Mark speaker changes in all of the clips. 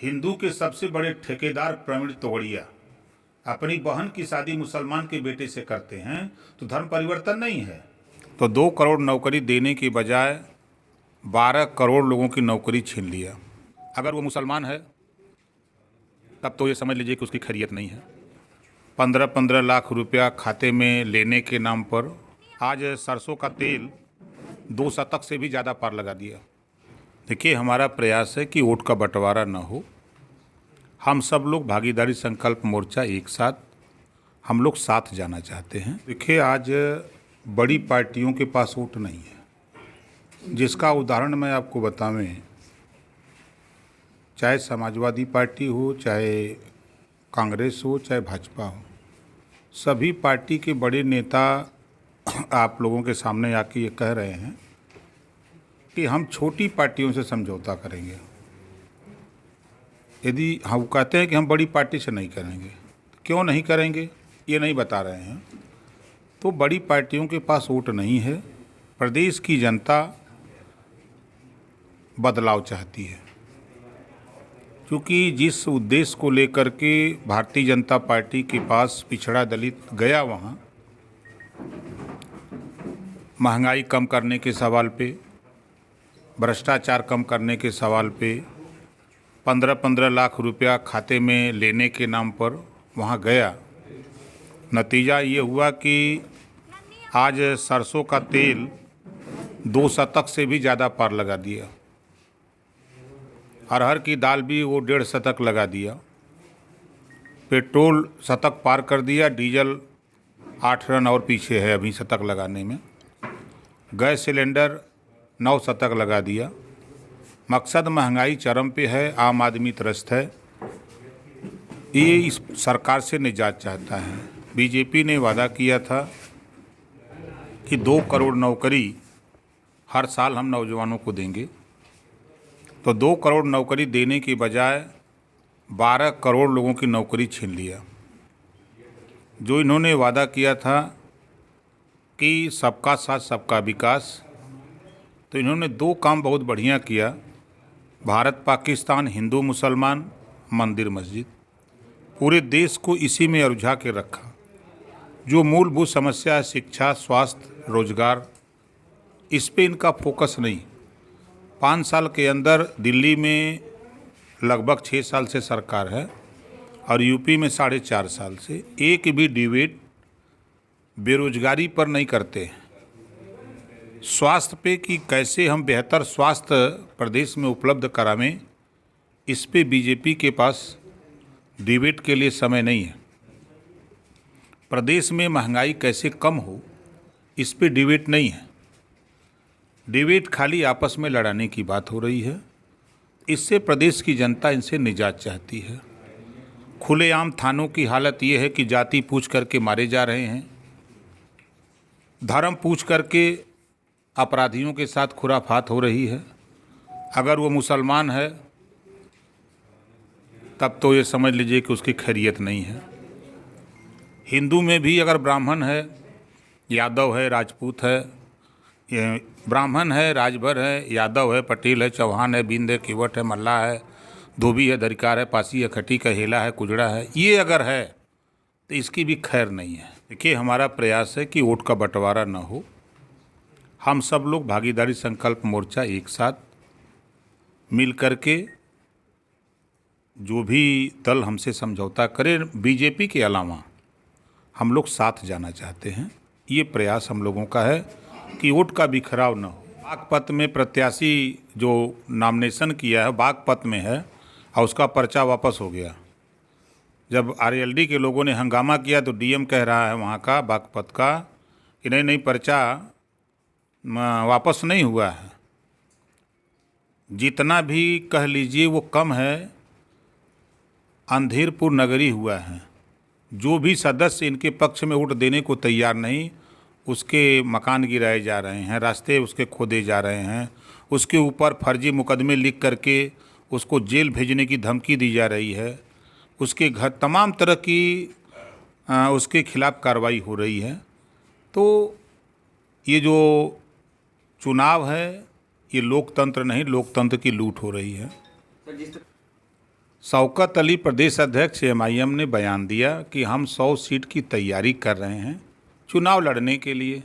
Speaker 1: हिंदू के सबसे बड़े ठेकेदार प्रवीण तोगड़िया अपनी बहन की शादी मुसलमान के बेटे से करते हैं तो धर्म परिवर्तन नहीं है। तो 2 करोड़ नौकरी देने के बजाय 12 करोड़ लोगों की नौकरी छीन लिया। अगर वो मुसलमान है तब तो ये समझ लीजिए कि उसकी खैरियत नहीं है। 15-15 लाख रुपया खाते में लेने के नाम पर आज सरसों का तेल 2 शतक से भी ज़्यादा पार लगा दिया। देखिए, हमारा प्रयास है कि वोट का बंटवारा न हो। हम सब लोग भागीदारी संकल्प मोर्चा एक साथ हम लोग साथ जाना चाहते हैं। देखिए, आज बड़ी पार्टियों के पास वोट नहीं है, जिसका उदाहरण मैं आपको बताऊं, चाहे समाजवादी पार्टी हो, चाहे कांग्रेस हो, चाहे भाजपा हो, सभी पार्टी के बड़े नेता आप लोगों के सामने आके ये कह रहे हैं कि हम छोटी पार्टियों से समझौता करेंगे। यदि हम कहते हैं कि हम बड़ी पार्टी से नहीं करेंगे, क्यों नहीं करेंगे ये नहीं बता रहे हैं। तो बड़ी पार्टियों के पास वोट नहीं है। प्रदेश की जनता बदलाव चाहती है, क्योंकि जिस उद्देश्य को लेकर के भारतीय जनता पार्टी के पास पिछड़ा दलित गया, वहाँ महंगाई कम करने के सवाल पे, भ्रष्टाचार कम करने के सवाल पे, 15-15 लाख रुपया खाते में लेने के नाम पर वहाँ गया। नतीजा ये हुआ कि आज सरसों का तेल 2 शतक से भी ज़्यादा पार लगा दिया। अरहर की दाल भी वो 1.5 शतक लगा दिया। पेट्रोल शतक पार कर दिया, डीजल 8 रन और पीछे है अभी शतक लगाने में। गैस सिलेंडर 9 शतक लगा दिया। मकसद महंगाई चरम पे है, आम आदमी त्रस्त है। ये इस सरकार से निजात चाहता है। बीजेपी ने वादा किया था कि 2 करोड़ नौकरी हर साल हम नौजवानों को देंगे, तो 2 करोड़ नौकरी देने के बजाय 12 करोड़ लोगों की नौकरी छीन लिया। जो इन्होंने वादा किया था कि सबका साथ सबका विकास, तो इन्होंने 2 काम बहुत बढ़िया किया। भारत पाकिस्तान, हिंदू मुसलमान, मंदिर मस्जिद, पूरे देश को इसी में उलझा के रखा। जो मूलभूत समस्या है, शिक्षा, स्वास्थ्य, रोजगार, इस पे इनका फोकस नहीं। 5 साल के अंदर दिल्ली में लगभग 6 साल से सरकार है और यूपी में 4.5 साल से एक भी डिबेट बेरोजगारी पर नहीं करते। स्वास्थ्य पे कि कैसे हम बेहतर स्वास्थ्य प्रदेश में उपलब्ध करावें, इस पे बीजेपी के पास डिबेट के लिए समय नहीं है। प्रदेश में महंगाई कैसे कम हो, इस पे डिबेट नहीं है। डिबेट खाली आपस में लड़ाने की बात हो रही है। इससे प्रदेश की जनता इनसे निजात चाहती है। खुलेआम थानों की हालत ये है कि जाति पूछ करके मारे जा रहे हैं, धर्म पूछ करके अपराधियों के साथ खुराफात हो रही है। अगर वो मुसलमान है तब तो ये समझ लीजिए कि उसकी खैरियत नहीं है। हिंदू में भी अगर ब्राह्मण है, यादव है, राजपूत है, ये ब्राह्मण है, राजभर है, यादव है, पटेल है, चौहान है, बिंद है, किवट है, मल्ला है, धोबी है, दरिकार है, पासी है, खटी का हेला है, कुजड़ा है, ये अगर है तो इसकी भी खैर नहीं है। देखिए, हमारा प्रयास है कि वोट का बंटवारा न हो। हम सब लोग भागीदारी संकल्प मोर्चा एक साथ मिल करके जो भी दल हमसे समझौता करे, बीजेपी के अलावा हम लोग साथ जाना चाहते हैं। ये प्रयास हम लोगों का है कि वोट का बिखराव न हो। बागपत में प्रत्याशी जो नॉमिनेशन किया है बागपत में है और उसका पर्चा वापस हो गया। जब आरएलडी के लोगों ने हंगामा किया तो डीएम कह रहा है वहाँ का बागपत का कि नहीं पर्चा वापस नहीं हुआ है। जितना भी कह लीजिए वो कम है। अंधेरपुर नगरी हुआ है। जो भी सदस्य इनके पक्ष में वोट देने को तैयार नहीं, उसके मकान गिराए जा रहे हैं, रास्ते उसके खोदे जा रहे हैं, उसके ऊपर फर्जी मुकदमे लिख करके उसको जेल भेजने की धमकी दी जा रही है, उसके घर तमाम तरह की उसके खिलाफ कार्रवाई हो रही है। तो ये जो चुनाव है ये लोकतंत्र नहीं, लोकतंत्र की लूट हो रही है। शौकत अली प्रदेश अध्यक्ष एमआईएम ने बयान दिया कि हम 100 सीट की तैयारी कर रहे हैं चुनाव लड़ने के लिए।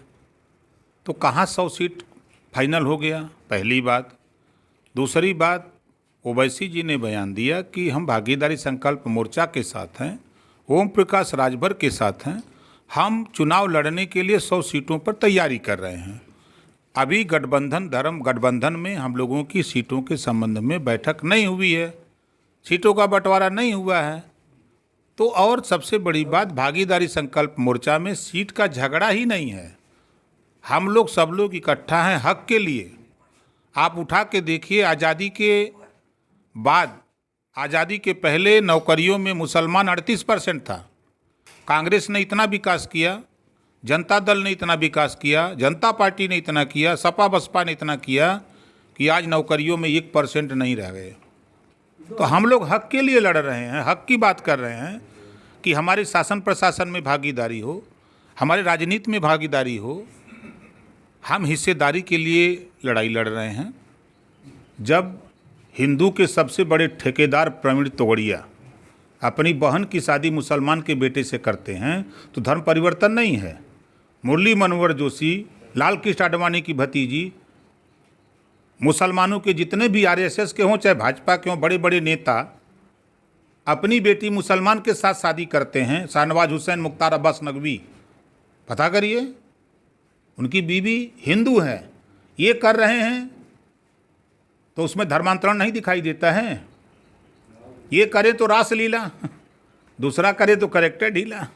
Speaker 1: तो कहाँ 100 सीट फाइनल हो गया, पहली बात। दूसरी बात, ओवैसी जी ने बयान दिया कि हम भागीदारी संकल्प मोर्चा के साथ हैं, ओम प्रकाश राजभर के साथ हैं, हम चुनाव लड़ने के लिए 100 सीटों पर तैयारी कर रहे हैं। अभी गठबंधन में हम लोगों की सीटों के संबंध में बैठक नहीं हुई है, सीटों का बंटवारा नहीं हुआ है। तो और सबसे बड़ी बात, भागीदारी संकल्प मोर्चा में सीट का झगड़ा ही नहीं है। हम लोग सब लोग इकट्ठा हैं हक के लिए। आप उठा के देखिए, आज़ादी के बाद, आज़ादी के पहले नौकरियों में मुसलमान 38% था। कांग्रेस ने इतना विकास किया, जनता दल ने इतना विकास किया, जनता पार्टी ने इतना किया, सपा बसपा ने इतना किया कि आज नौकरियों में 1% नहीं रह गए। तो हम लोग हक के लिए लड़ रहे हैं, हक की बात कर रहे हैं कि हमारे शासन प्रशासन में भागीदारी हो, हमारे राजनीति में भागीदारी हो। हम हिस्सेदारी के लिए लड़ाई लड़ रहे हैं। जब हिंदू के सबसे बड़े ठेकेदार प्रवीण तोगड़िया अपनी बहन की शादी मुसलमान के बेटे से करते हैं तो धर्म परिवर्तन नहीं है। मुरली मनोहर जोशी, लाल कृष्ण आडवाणी की भतीजी, मुसलमानों के जितने भी आरएसएस के हों चाहे भाजपा के हों, बड़े बड़े नेता अपनी बेटी मुसलमान के साथ शादी करते हैं। शाहनवाज हुसैन, मुख्तार अब्बास नकवी, पता करिए, उनकी बीवी हिंदू है, ये कर रहे हैं तो उसमें धर्मांतरण नहीं दिखाई देता है। ये करे तो रासलीला, दूसरा करे तो करेक्टर ढीला।